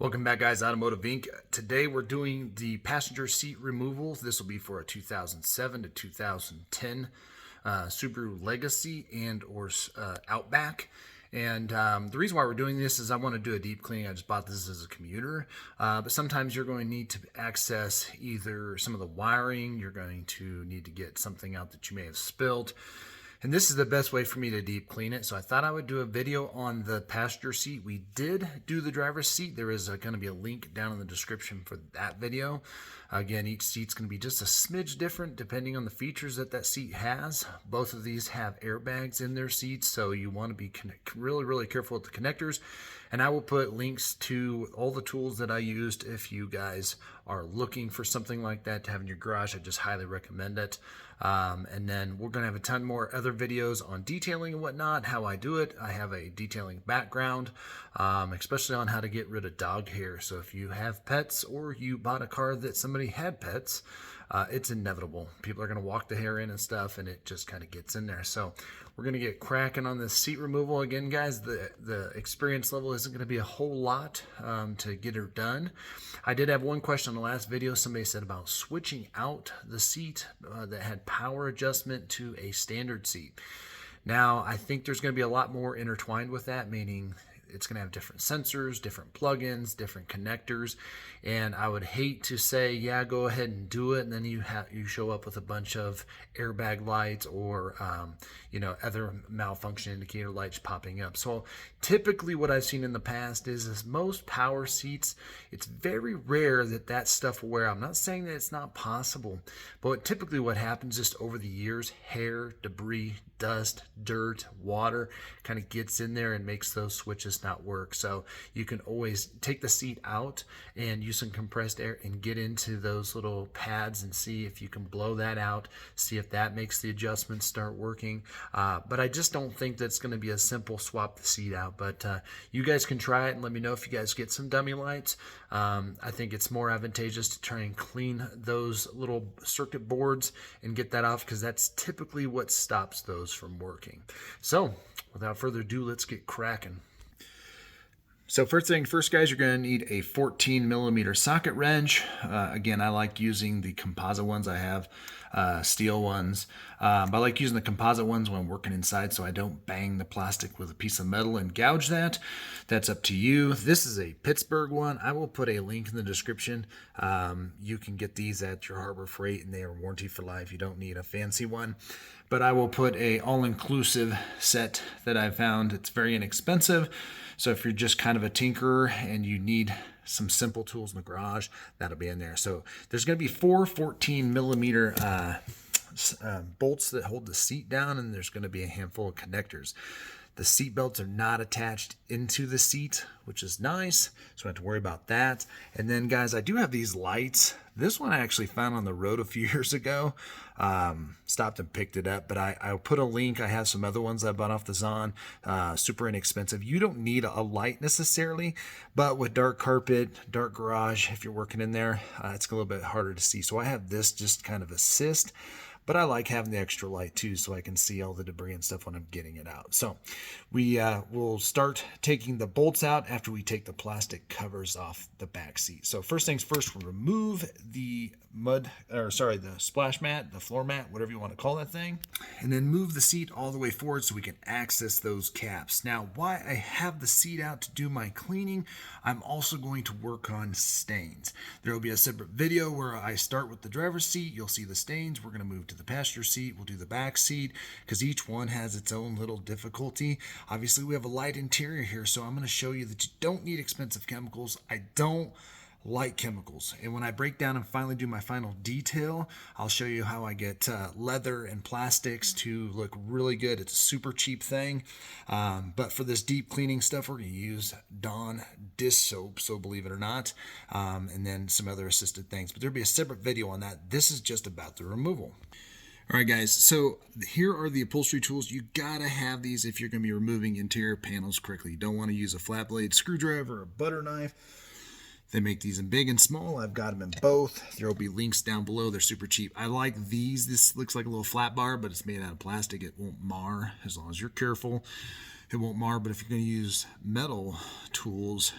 Welcome back, guys. Automotive Inc. Today we're doing the passenger seat removals. This will be for a 2007 to 2010 Subaru Legacy and or Outback. And the reason why we're doing this is I want to do a deep cleaning. I just bought this as a commuter, but sometimes you're going to need to access either some of the wiring. You're going to need to get something out that you may have spilled. And this is the best way for me to deep clean it. So I thought I would do a video on the passenger seat. We did do the driver's seat. There is going to be a link down in the description for that video. Again, each seat's going to be just a smidge different depending on the features that that seat has. Both of these have airbags in their seats, so you want to be really careful with the connectors. And I will put links to all the tools that I used if you guys are looking for something like that to have in your garage. I just highly recommend it. And then we're going to have a ton more other videos on detailing and whatnot, how I do it. I have a detailing background, especially on how to get rid of dog hair. So if you have pets or you bought a car that somebody had pets, it's inevitable. People are going to walk the hair in and stuff, and it just kind of gets in there. So we're going to get cracking on this seat removal. Again, guys, the experience level isn't going to be a whole lot to get her done. I did have one question on the last video. Somebody said about switching out the seat that had power adjustment to a standard seat. Now, I think there's going to be a lot more intertwined with that, meaning it's going to have different sensors, different plugins, different connectors, and I would hate to say, yeah, go ahead and do it, and then you show up with a bunch of airbag lights or other malfunction indicator lights popping up. So typically what I've seen in the past is most power seats, it's very rare that stuff will wear out. I'm not saying that it's not possible, but typically what happens just over the years, hair, debris, dust, dirt, water kind of gets in there and makes those switches not work. So you can always take the seat out and use some compressed air and get into those little pads and see if you can blow that out, see if that makes the adjustments start working. But I just don't think that's going to be a simple swap the seat out. But you guys can try it and let me know if you guys get some dummy lights. I think it's more advantageous to try and clean those little circuit boards and get that off, because that's typically what stops those from working. So without further ado, let's get cracking. So first thing first, guys, you're going to need a 14mm socket wrench. Again, I like using the composite ones. I have steel ones, but I like using the composite ones when I'm working inside so I don't bang the plastic with a piece of metal and gouge that. That's up to you. This is a Pittsburgh one. I will put a link in the description. You can get these at your Harbor Freight, and they are warranty for life. You don't need a fancy one. But I will put a all-inclusive set that I found. It's very inexpensive. So if you're just kind of a tinkerer and you need some simple tools in the garage, that'll be in there. So there's going to be four 14mm bolts that hold the seat down, and there's going to be a handful of connectors. The seat belts are not attached into the seat, which is nice, so I don't have to worry about that. And then, guys, I do have these lights. This one I actually found on the road a few years ago. Stopped and picked it up, but I'll put a link. I have some other ones I bought off the Zon, super inexpensive. You don't need a light necessarily, but with dark carpet, dark garage, if you're working in there, it's a little bit harder to see. So I have this just kind of assist. But I like having the extra light too, so I can see all the debris and stuff when I'm getting it out. So we will start taking the bolts out after we take the plastic covers off the back seat. So first things first, we'll remove the the splash mat, the floor mat, whatever you want to call that thing, and then move the seat all the way forward so we can access those caps. Now, while I have the seat out to do my cleaning, I'm also going to work on stains. There will be a separate video where I start with the driver's seat. You'll see the stains. We're going to move to the passenger seat. We'll do the back seat because each one has its own little difficulty. Obviously, we have a light interior here, so I'm going to show you that you don't need expensive chemicals. I don't like chemicals, and when I break down and finally do my final detail, I'll show you how I get leather and plastics to look really good. It's a super cheap thing, but for this deep cleaning stuff, we're going to use Dawn dish soap, so believe it or not, and then some other assisted things, but there'll be a separate video on that. This is just about the removal. All right, guys, so here are the upholstery tools. You gotta have these if you're going to be removing interior panels correctly. You don't want to use a flat blade screwdriver or a butter knife. They make these in big and small. I've got them in both. There will be links down below. They're super cheap. I like these. This looks like a little flat bar, but it's made out of plastic. It won't mar as long as you're careful. It won't mar, but if you're going to use metal tools,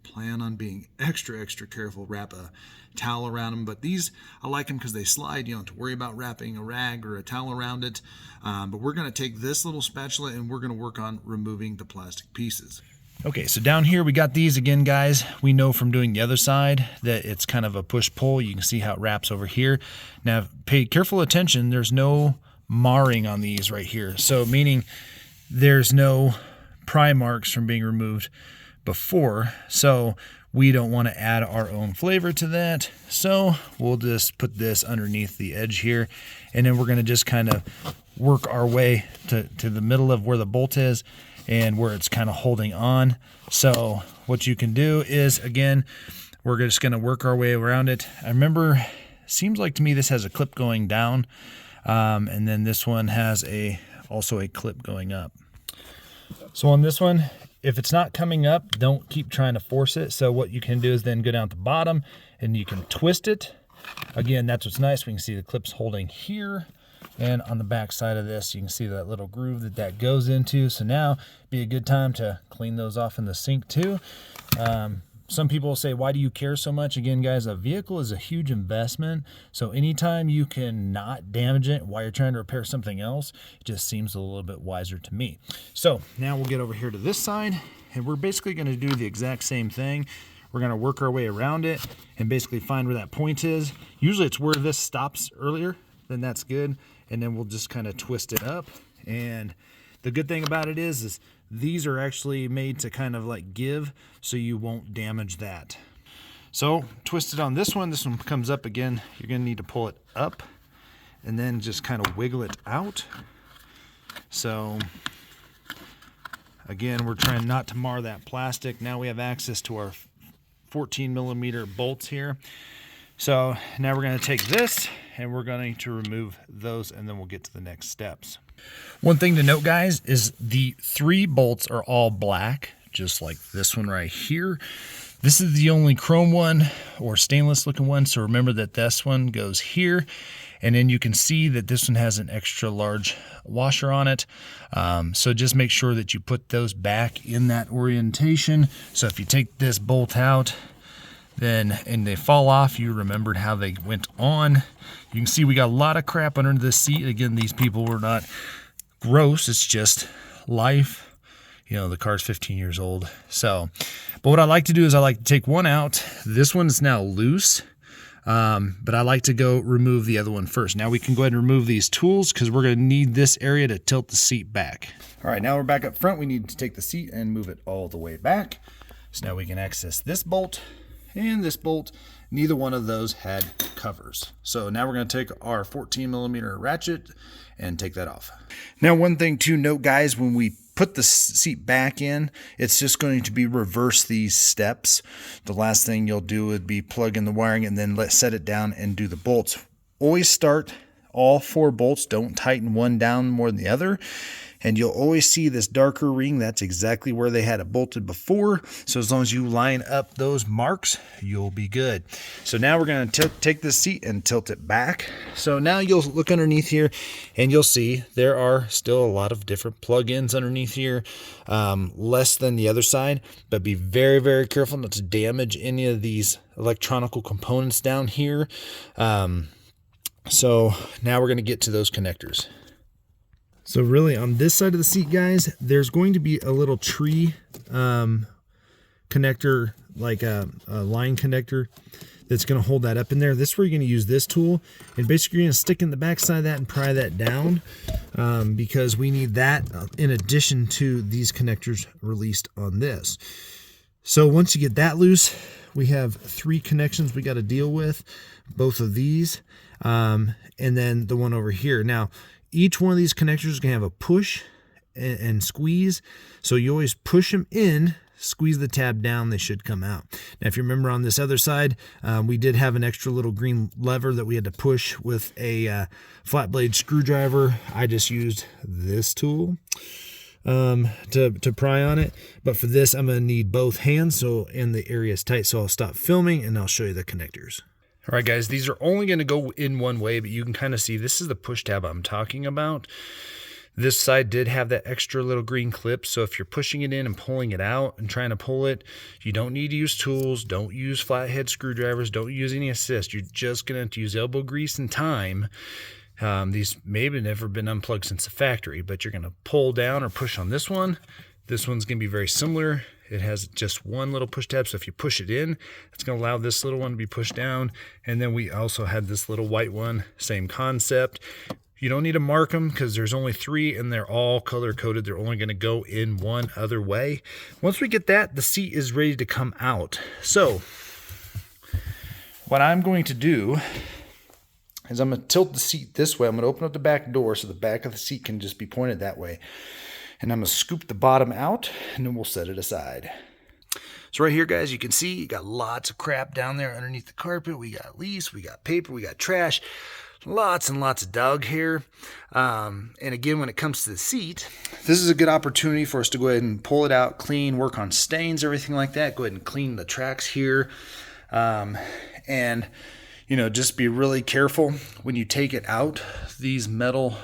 plan on being extra careful. Wrap a towel around them, but these, I like them because they slide. You don't have to worry about wrapping a rag or a towel around it. But we're going to take this little spatula and we're going to work on removing the plastic pieces. Okay, so down here we got these again, guys. We know from doing the other side that it's kind of a push-pull. You can see how it wraps over here. Now, pay careful attention. There's no marring on these right here. So meaning there's no pry marks from being removed before. So we don't want to add our own flavor to that. So we'll just put this underneath the edge here. And then we're going to just kind of work our way to the middle of where the bolt is and where it's kind of holding on. So what you can do is, again, we're just going to work our way around it. I remember, seems like to me this has a clip going down, and then this one has also a clip going up. So on this one, if it's not coming up, don't keep trying to force it. So what you can do is then go down to the bottom and you can twist it. Again, that's what's nice. We can see the clips holding here. And on the back side of this, you can see that little groove that goes into. So now be a good time to clean those off in the sink too. Some people will say, why do you care so much? Again, guys, a vehicle is a huge investment. So anytime you can not damage it while you're trying to repair something else, it just seems a little bit wiser to me. So now we'll get over here to this side, and we're basically going to do the exact same thing. We're going to work our way around it and basically find where that point is. Usually it's where this stops earlier, then that's good. And then we'll just kind of twist it up. And the good thing about it is these are actually made to kind of like give, so you won't damage that. So twist it on this one comes up again. You're going to need to pull it up and then just kind of wiggle it out. So again, we're trying not to mar that plastic. Now we have access to our 14mm bolts here. So now we're going to take this and we're going to remove those, and then we'll get to the next steps. One thing to note, guys, is the 3 bolts are all black, just like this one right here. This is the only chrome one or stainless looking one. So remember that this one goes here. And then you can see that this one has an extra large washer on it. So just make sure that you put those back in that orientation. So if you take this bolt out, and they fall off, you remembered how they went on. You can see we got a lot of crap under the seat. Again, these people were not gross. It's just life. You know, the car's 15 years old. So, but what I like to do is I like to take one out. This one is now loose. But I like to go remove the other one first. Now we can go ahead and remove these tools because we're going to need this area to tilt the seat back. All right, now we're back up front. We need to take the seat and move it all the way back. So now we can access this bolt and this bolt. Neither one of those had covers. So now we're going to take our 14mm ratchet and take that off. Now, one thing to note, guys, when we put the seat back in, it's just going to be reverse these steps. The last thing you'll do would be plug in the wiring and then set it down and do the bolts. Always start all 4 bolts. Don't tighten one down more than the other. And you'll always see this darker ring. That's exactly where they had it bolted before. So as long as you line up those marks, you'll be good. So now we're going to take this seat and tilt it back. So now you'll look underneath here and you'll see there are still a lot of different plug-ins underneath here, less than the other side. But be very, very careful not to damage any of these electronical components down here. So now we're going to get to those connectors. So really on this side of the seat, guys, there's going to be a little tree connector, like a line connector that's going to hold that up in there. This is where you're going to use this tool, and basically you're going to stick in the back side of that and pry that down because we need that in addition to these connectors released on this. So once you get that loose, we have 3 connections we got to deal with, both of these, and then the one over here. Now, each one of these connectors is going to have a push and squeeze. So you always push them in, squeeze the tab down, they should come out. Now, if you remember on this other side, we did have an extra little green lever that we had to push with a flat blade screwdriver. I just used this tool to pry on it. But for this, I'm going to need both hands, and the area is tight. So I'll stop filming and I'll show you the connectors. All right, guys, these are only going to go in one way, but you can kind of see this is the push tab I'm talking about. This side did have that extra little green clip, so if you're pushing it in and pulling it out and trying to pull it, you don't need to use tools, don't use flathead screwdrivers, don't use any assist. You're just going to have to use elbow grease and time. These may have never been unplugged since the factory, but you're going to pull down or push on this one. This one's going to be very similar. It has just one little push tab, so if you push it in, it's going to allow this little one to be pushed down. And then we also had this little white one, same concept. You don't need to mark them because there's only 3 and they're all color coded. They're only going to go in one other way. Once we get that, the seat is ready to come out. So what I'm going to do is I'm going to tilt the seat this way. I'm going to open up the back door so the back of the seat can just be pointed that way. And I'm going to scoop the bottom out, and then we'll set it aside. So right here, guys, you can see you got lots of crap down there underneath the carpet. We got leaves, we got paper, we got trash, lots and lots of dog hair. And again, when it comes to the seat, this is a good opportunity for us to go ahead and pull it out, clean, work on stains, everything like that. Go ahead and clean the tracks here. And, you know, just be really careful when you take it out, these metal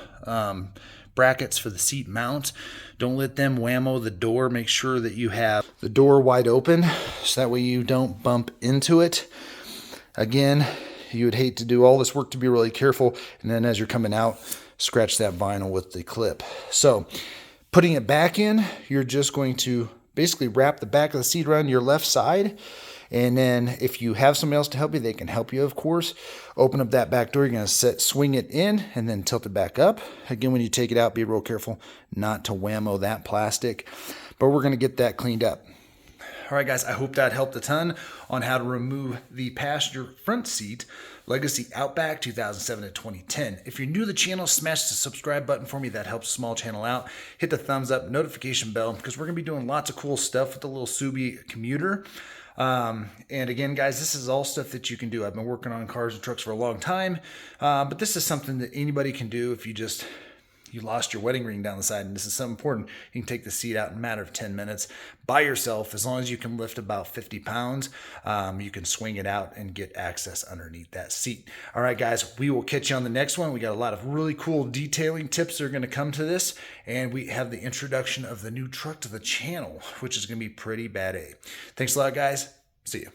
brackets for the seat mounts. Don't let them whammo the door. Make sure that you have the door wide open so that way you don't bump into it. Again, you would hate to do all this work to be really careful, and then as you're coming out, scratch that vinyl with the clip. So putting it back in, you're just going to basically wrap the back of the seat around your left side. And then if you have somebody else to help you, they can help you, of course. Open up that back door. You're going to swing it in and then tilt it back up. Again, when you take it out, be real careful not to whammo that plastic. But we're going to get that cleaned up. All right, guys, I hope that helped a ton on how to remove the passenger front seat Legacy Outback 2007 to 2010. If you're new to the channel, smash the subscribe button for me. That helps the small channel out. Hit the thumbs up, notification bell, because we're going to be doing lots of cool stuff with the little Subi commuter. And again, guys, this is all stuff that you can do. I've been working on cars and trucks for a long time, but this is something that anybody can do if you lost your wedding ring down the side, and this is something important. You can take the seat out in a matter of 10 minutes by yourself. As long as you can lift about 50 pounds, you can swing it out and get access underneath that seat. All right, guys, we will catch you on the next one. We got a lot of really cool detailing tips that are going to come to this, and we have the introduction of the new truck to the channel, which is going to be pretty bad. Thanks a lot, guys. See you.